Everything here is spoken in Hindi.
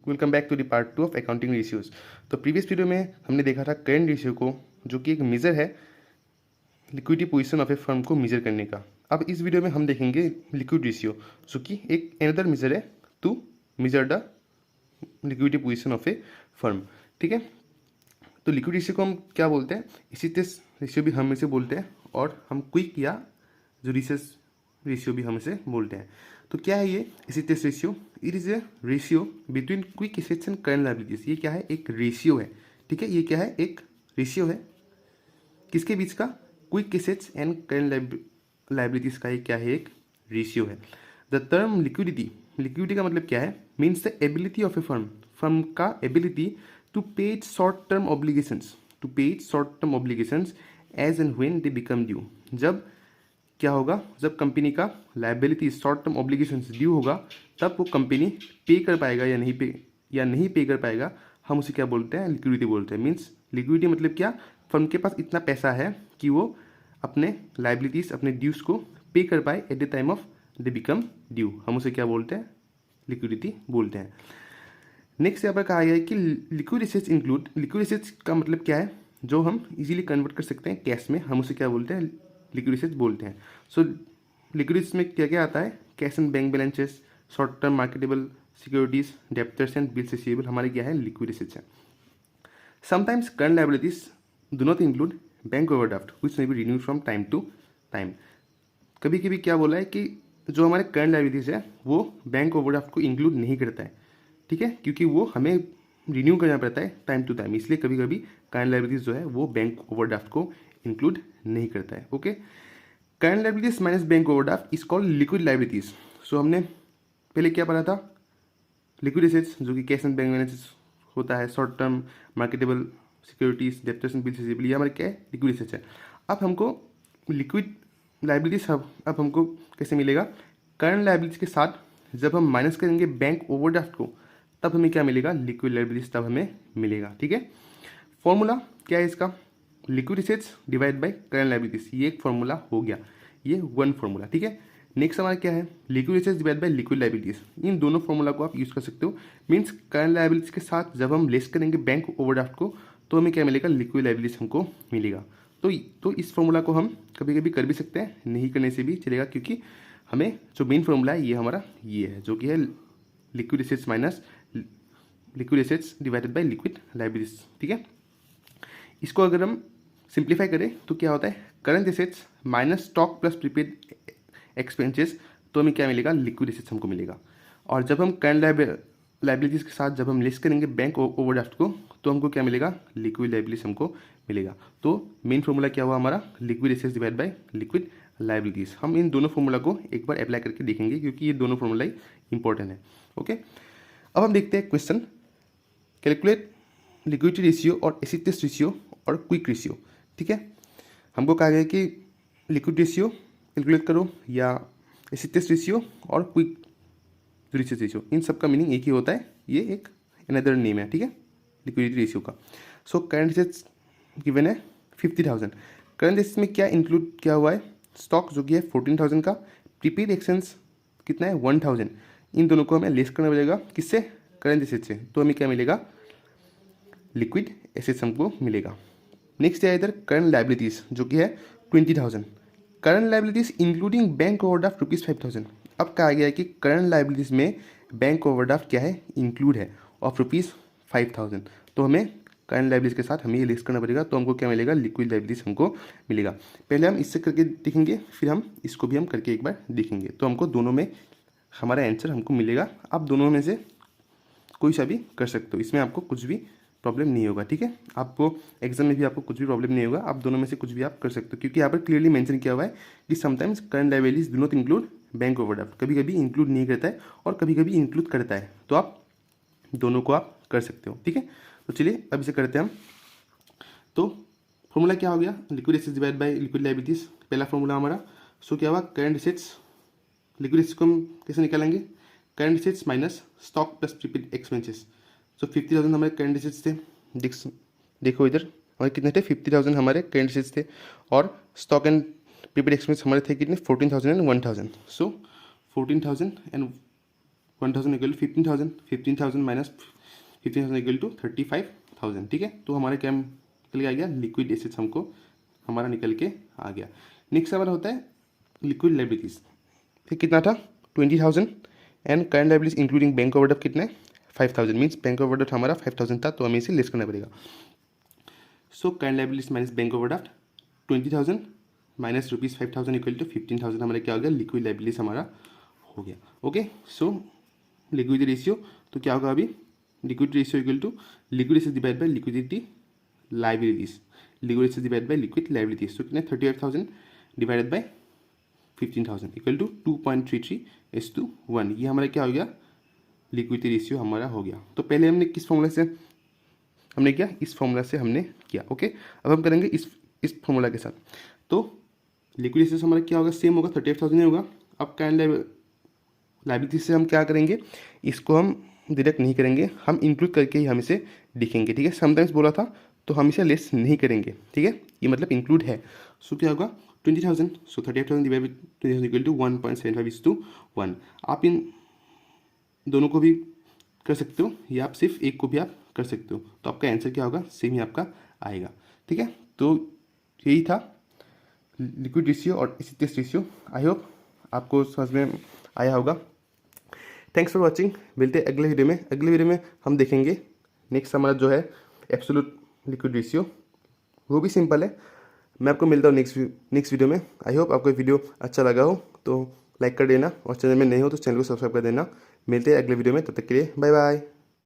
Welcome back to the part 2 of accounting ratios. तो प्रीवियस वीडियो में हमने देखा था करेंट रेशियो को, जो कि एक मेजर है liquidity position of a firm को मेजर करने का। अब इस वीडियो में हम देखेंगे लिक्विड रेशियो, जो कि एक अनदर मेजर है to measure the liquidity position of a firm. ठीक है, तो लिक्विड रेशियो को हम क्या बोलते हैं, इसी रेशियो भी हम इसे बोलते हैं, और हम क्विक या जो रिसर्च रेशियो भी हम इसे बोलते हैं। तो क्या है ये assets ratio? It is a ratio between quick assets and current liabilities. ये क्या है? एक रेशियो है। ठीक है, ये क्या है? एक रेशियो है किसके बीच का? Quick assets and current liabilities का। ये क्या है? एक रेशियो है। द टर्म लिक्विडिटी, लिक्विडिटी का मतलब क्या है? Means the ability of a firm, firm का ability to pay its short term obligations, to pay its short term obligations as and when they become due. जब क्या होगा? जब कंपनी का liability short term obligations due होगा, तब वो कंपनी पे कर पाएगा या नहीं पे कर पाएगा, हम उसे क्या बोलते हैं? लिक्विडिटी बोलते हैं। मीन्स लिक्विडिटी मतलब क्या? फर्म के पास इतना पैसा है कि वो अपने लायबिलिटीज, अपने ड्यूज को पे कर पाए at the time of they become due, हम उसे क्या बोलते हैं? लिक्विडिटी बोलते हैं। नेक्स्ट यहाँ पर कहा गया है कि liquid assets include, liquid assets का मतलब क्या है? जो हम इजीली कन्वर्ट कर सकते हैं कैश में, हम उसे क्या बोलते हैं? लिक्विड एसेट्स बोलते हैं। सो लिक्विड एसेट्स में क्या क्या आता है? Cash and bank balances, short term marketable securities, debtors and bills receivable, हमारे क्या है? लिक्विड एसेट्स है। Sometimes current liabilities do not include bank overdraft which may be renewed from time to time. कभी कभी क्या बोला है कि जो हमारे करंट लायबिलिटीज है वो बैंक ओवरड्राफ्ट को इंक्लूड नहीं करता है। ठीक है, क्योंकि वो हमें रिन्यू करना पड़ता है टाइम टू टाइम, इसलिए कभी कभी करंट लायबिलिटीज जो है वो बैंक ओवरड्राफ्ट को इंक्लूड नहीं करता है। Okay, current liabilities minus bank overdraft is called liquid liabilities. So हमने पहले क्या पढ़ा था? लिक्विड एसेट्स जो कि कैश एंड बैंक बैलेंसेस होता है, short term marketable securities, debtors and bills receivable, ये हमारे क्या है? लिक्विड एसेट्स है। अब हमको लिक्विड लायबिलिटीज अब हमको कैसे मिलेगा? करंट लायबिलिटीज के साथ जब हम माइनस करेंगे बैंक ओवरड्राफ्ट को, तब हमें क्या मिलेगा? लिक्विड लायबिलिटीज तब हमें मिलेगा। ठीक है, फॉर्मूला क्या है इसका? Liquid assets divide by current liabilities, ये एक फॉर्मूला हो गया, ये वन फॉर्मूला। ठीक है, नेक्स्ट हमारा क्या है? Liquid assets divide by liquid liabilities. इन दोनों फॉर्मूला को आप यूज कर सकते हो। मीन्स करंट लायबिलिटीज के साथ जब हम लेस करेंगे बैंक ओवरड्राफ्ट को, तो हमें क्या मिलेगा? लिक्विड लायबिलिटीज हमको मिलेगा। तो इस फॉर्मूला को हम कभी कभी कर भी सकते हैं, नहीं करने से भी चलेगा, क्योंकि हमें जो मेन फॉर्मूला है ये हमारा ये है, जो कि है liquid assets minus liquid assets divided by liquid liabilities. ठीक है, इसको अगर हम सिंप्लीफाई करें तो क्या होता है? Current assets minus stock plus prepaid expenses, तो हमें क्या मिलेगा? लिक्विड एसेट्स हमको मिलेगा। और जब हम करंट लायबिलिटीज के साथ जब हम लेस करेंगे बैंक ओवरड्राफ्ट को, तो हमको क्या मिलेगा? लिक्विड लायबिलिटीज हमको मिलेगा। तो मेन फॉर्मूला क्या हुआ हमारा? Liquid assets divide by liquid liabilities. हम इन दोनों फॉर्मूला को एक बार अप्लाई करके देखेंगे, क्योंकि ये दोनों फॉर्मूला ही इंपॉर्टेंट है। ओके, अब हम देखते हैं क्वेश्चन। कैलकुलेट लिक्विडिटी रेशियो और एसेट्स रेशियो और क्विक रेशियो। ठीक है, हमको कहा गया कि लिक्विड रेशियो कैलकुलेट करो या एसेट्स रेशियो और क्विक रिसर्च रेशियो, इन सब का मीनिंग एक ही होता है, ये एक अनदर नेम है। ठीक है, लिक्विडिटी रेशियो का। सो करंट एसेट्स गिवन है 50,000। करंट एसेट्स में क्या इंक्लूड किया हुआ है? स्टॉक जो कि है 14,000 का, प्रीपेड एक्सपेंस कितना है? 1,000। इन दोनों को हमें लेस करना पड़ेगा, किससे? करंट एसेट्स से। तो हमें क्या मिलेगा? लिक्विड एसेट्स हमको मिलेगा। नेक्स्ट है इधर करंट लायबिलिटीज जो कि है 20,000। Current liabilities including bank overdraft ₹5,000। अब कहा गया है कि करंट लायबिलिटीज में बैंक ओवरड्राफ्ट क्या है? इंक्लूड है, ऑफ ₹5,000। तो हमें करंट लायबिलिटीज के साथ हमें ये लिस्ट करना पड़ेगा, तो हमको क्या मिलेगा? लिक्विड लायबिलिटीज हमको मिलेगा। पहले हम इससे करके देखेंगे, फिर हम इसको भी हम करके एक बार देखेंगे, तो हमको दोनों में हमारा आंसर हमको मिलेगा। आप दोनों में से कोई सा भी कर सकते हो, इसमें आपको कुछ भी प्रॉब्लम नहीं होगा। ठीक है, आपको एग्जाम में भी आपको कुछ भी प्रॉब्लम नहीं होगा, आप दोनों में से कुछ भी आप कर सकते हो, क्योंकि यहाँ पर क्लियरली मेंशन किया हुआ है कि sometimes current liabilities do not include bank overdraft, कभी कभी इंक्लूड नहीं करता है और कभी कभी इंक्लूड करता है, तो आप दोनों को आप कर सकते हो। ठीक है, तो चलिए अब इसे करते हैं हम। तो फॉर्मूला क्या हो गया? Liquid assets divide by liquid liabilities, पहला फॉर्मूला हमारा। सो क्या हुआ? करंट एसेट्स, लिक्विड एसेट्स को हम कैसे निकालेंगे? Current assets minus stock plus prepaid expenses. So 50,000 हमारे करंट एसेट्स थे, देखो इधर हमारे कितने थे? 50,000 हमारे करंट एसेट्स थे, और स्टॉक एंड प्रीपेड एक्सपेंस हमारे थे कितने? 14,000 and 1,000। So 14,000 and 1,000 equal 15,000। 15,000 minus 15,000 equal to 35,000, ठीक है। तो हमारे क्या निकल के आ गया, लिक्विड एसेट्स हमको हमारा निकल के आ गया। नेक्स्ट हमारा होता है लिक्विड लाइबिलिटीज, फिर कितना था 20,000 and current liabilities including bank overdraft कितना है 5,000, मीन्स बैंक ओवरड्राफ्ट हमारा 5,000 था, तो हमें इसे लेस करना पड़ेगा। So current liabilities minus bank overdraft 20,000 minus ₹5,000 equal to 15,000 हमारा क्या हो गया, लिक्विड लाइबिलिटीज हमारा हो गया। ओके, सो लिक्विडिटी रेशियो तो क्या होगा अभी, liquidity ratio equal to liquid assets divide by liquidity liabilities, liquid assets divide by liquid liabilities. तो कितने 38,000 डिवाइडेड बाय 15,000 इक्वल टू 2.33:1, ये हमारा क्या हो गया, लिक्विडिटी रेशियो हमारा हो गया। तो पहले हमने किस फॉर्मूला से हमने किया, इस फॉर्मूला से हमने किया। ओके, अब हम करेंगे इस फॉर्मूला के साथ। तो लिक्विड एसेट्स हमारा क्या होगा, सेम होगा 38,000 ही होगा। अब करंट लाइबिलिटी से हम क्या करेंगे, इसको हम डिडक्ट नहीं करेंगे, हम इंक्लूड करके ही हम इसे लिखेंगे, ठीक है। समटाइम्स बोला था तो हम इसे लेस नहीं करेंगे, ठीक है, ये मतलब इंक्लूड है। सो क्या होगा 20,000, सो 38,000 डिवाइड बाई 20,000 इक्वल टू 1.75:1। आप इन दोनों को भी कर सकते हो या आप सिर्फ एक को भी आप कर सकते हो, तो आपका आंसर क्या होगा, सेम ही आपका आएगा, ठीक है। तो यही था लिक्विड रेशियो और एसिड रेशियो। आई होप आपको समझ में आया होगा। थैंक्स फॉर वॉचिंग, मिलते हैं अगले वीडियो में। अगले वीडियो में हम देखेंगे नेक्स्ट हमारा जो है एब्सोल्यूट लिक्विड रेशियो, वो भी सिंपल है। मैं आपको मिलता हूँ नेक्स्ट वीडियो में। आई होप आपको वीडियो अच्छा लगा हो तो लाइक कर देना, और चैनल में नए हो तो चैनल को सब्सक्राइब कर देना। मिलते हैं अगले वीडियो में, तब तक के लिए बाय बाय।